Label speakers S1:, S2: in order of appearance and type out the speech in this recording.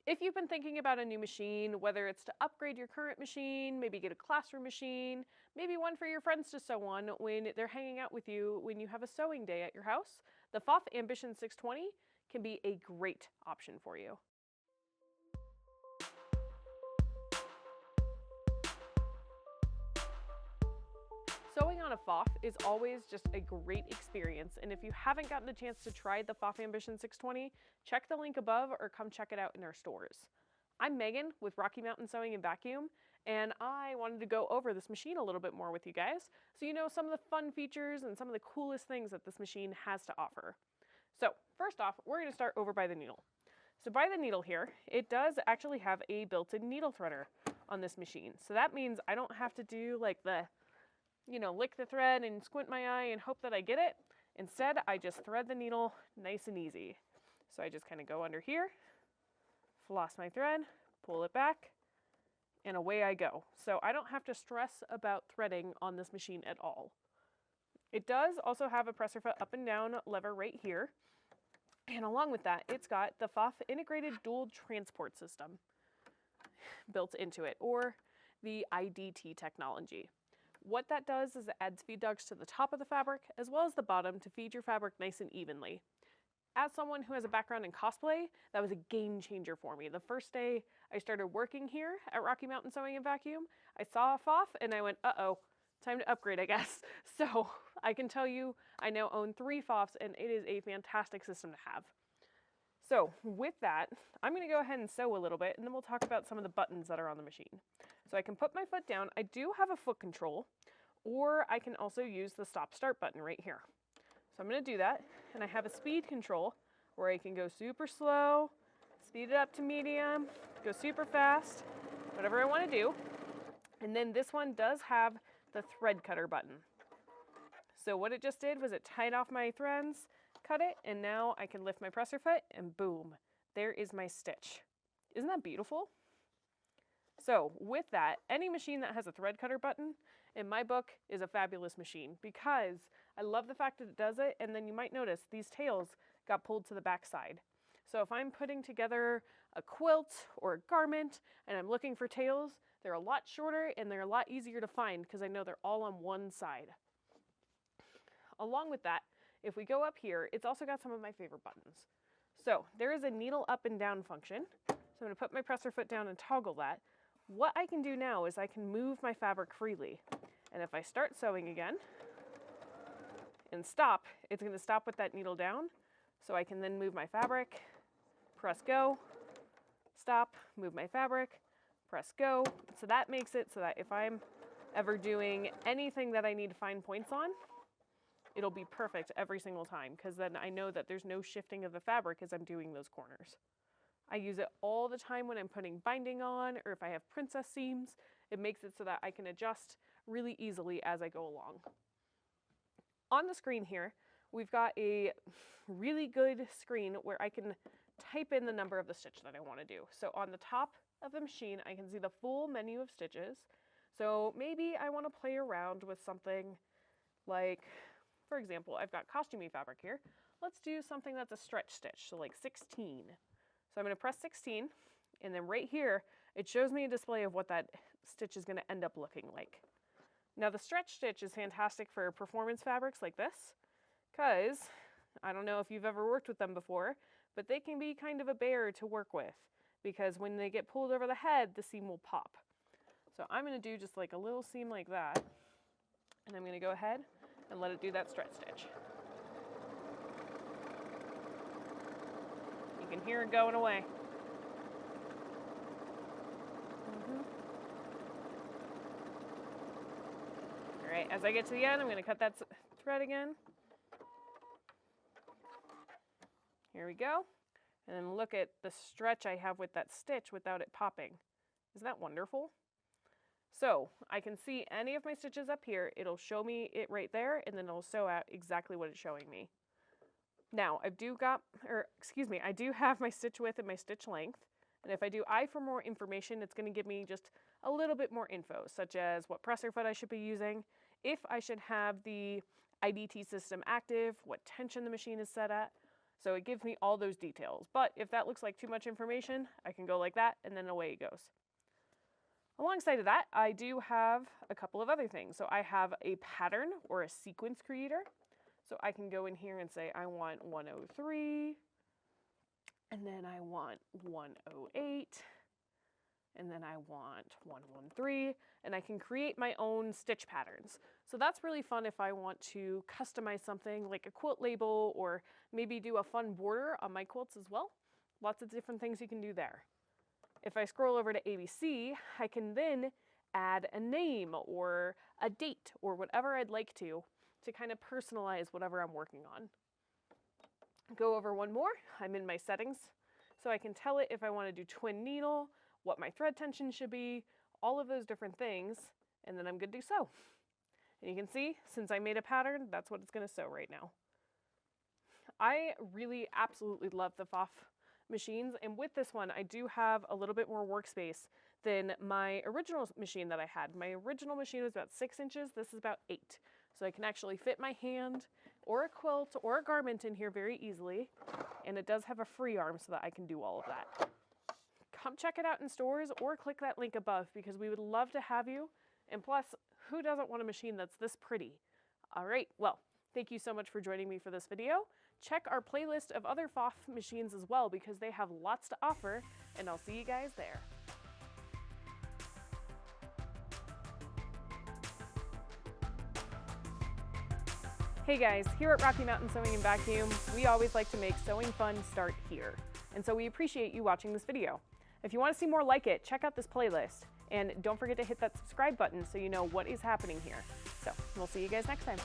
S1: If you've been thinking about a new machine, whether it's to upgrade your current machine, maybe get a classroom machine, maybe one for your friends to sew on when they're hanging out with you when you have a sewing day at your house, the Pfaff Ambition 620 can be a great option for you. Sewing on a Pfaff is always just a great experience, and if you haven't gotten a chance to try the Pfaff Ambition 620, check the link above or come check it out in our stores. I'm Megan with Rocky Mountain Sewing and Vacuum, and I wanted to go over this machine a little bit more with you guys so you know some of the fun features and some of the coolest things that this machine has to offer. So first off, we're going to start over by the needle. So by the needle here, it does actually have a built-in needle threader on this machine. So that means I don't have to do like the lick the thread and squint my eye and hope that I get it. Instead, I just thread the needle nice and easy. So I just kind of go under here, floss my thread, pull it back, and away I go. So I don't have to stress about threading on this machine at all. It does also have a presser foot up and down lever right here. And along with that, it's got the Pfaff integrated dual transport system built into it, or the IDT technology. What that does is it adds feed ducts to the top of the fabric as well as the bottom to feed your fabric nice and evenly. As someone who has a background in cosplay, that was a game changer for me. The first day I started working here at Rocky Mountain Sewing and Vacuum, I saw a Pfaff and I went, uh-oh, time to upgrade, I guess. So I can tell you I now own 3 Pfaffs and it is a fantastic system to have. So with that, I'm going to go ahead and sew a little bit and then we'll talk about some of the buttons that are on the machine. So I can put my foot down. I do have a foot control, or I can also use the stop-start button right here. So I'm going to do that, and I have a speed control where I can go super slow, speed it up to medium, go super fast, whatever I want to do. And then this one does have the thread cutter button. So what it just did was it tied off my threads, cut it, and now I can lift my presser foot and boom, there is my stitch. Isn't that beautiful? So with that, any machine that has a thread cutter button in my book is a fabulous machine because I love the fact that it does it, and then you might notice these tails got pulled to the back side. So if I'm putting together a quilt or a garment and I'm looking for tails, they're a lot shorter and they're a lot easier to find because I know they're all on one side. Along with that, if we go up here, it's also got some of my favorite buttons. So there is a needle up and down function. So I'm going to put my presser foot down and toggle that. What I can do now is I can move my fabric freely. And if I start sewing again and stop, it's going to stop with that needle down. So I can then move my fabric, press go, stop, move my fabric, press go. So that makes it so that if I'm ever doing anything that I need to find points on, it'll be perfect every single time because then I know that there's no shifting of the fabric as I'm doing those corners. I use it all the time when I'm putting binding on or if I have princess seams. It makes it so that I can adjust really easily as I go along. On the screen here, we've got a really good screen where I can type in the number of the stitch that I want to do. So on the top of the machine, I can see the full menu of stitches. So maybe I want to play around with something like, for example, I've got costumey fabric here. Let's do something that's a stretch stitch, so like 16. So I'm going to press 16, and then right here, it shows me a display of what that stitch is going to end up looking like. Now the stretch stitch is fantastic for performance fabrics like this, because I don't know if you've ever worked with them before, but they can be kind of a bear to work with, because when they get pulled over the head, the seam will pop. So I'm going to do just like a little seam like that, and I'm going to go ahead and let it do that stretch stitch. You can hear it going away. All right, as I get to the end, I'm going to cut that thread again. Here we go. And then look at the stretch I have with that stitch without it popping. Isn't that wonderful? So I can see any of my stitches up here. It'll show me it right there, and then it'll sew out exactly what it's showing me. Now, I do have my stitch width and my stitch length. And if I do I for more information, it's going to give me just a little bit more info, such as what presser foot I should be using, if I should have the IDT system active, what tension the machine is set at, So it gives me all those details. But if that looks like too much information, I can go like that, and then away it goes. Alongside of that, I do have a couple of other things. So I have a pattern or a sequence creator. So I can go in here and say I want 103, and then I want 108, and then I want 113, and I can create my own stitch patterns. So that's really fun if I want to customize something like a quilt label, or maybe do a fun border on my quilts as well. Lots of different things you can do there. If I scroll over to ABC, I can then add a name or a date or whatever I'd like to kind of personalize whatever I'm working on. Go over one more, I'm in my settings, so I can tell it if I want to do twin needle, what my thread tension should be, all of those different things, and then I'm good to sew. And you can see, since I made a pattern, that's what it's going to sew right now. I really absolutely love the Pfaff machines, and with this one I do have a little bit more workspace than my original machine that I had. My original machine was about 6 inches, this is about 8. So I can actually fit my hand or a quilt or a garment in here very easily, and it does have a free arm so that I can do all of that. Come check it out in stores or click that link above because we would love to have you, and plus, who doesn't want a machine that's this pretty? All right, well, thank you so much for joining me for this video. Check our playlist of other Pfaff machines as well because they have lots to offer, and I'll see you guys there. Hey guys, here at Rocky Mountain Sewing and Vacuum, we always like to make sewing fun start here. And so we appreciate you watching this video. If you want to see more like it, check out this playlist. And don't forget to hit that subscribe button so you know what is happening here. So we'll see you guys next time.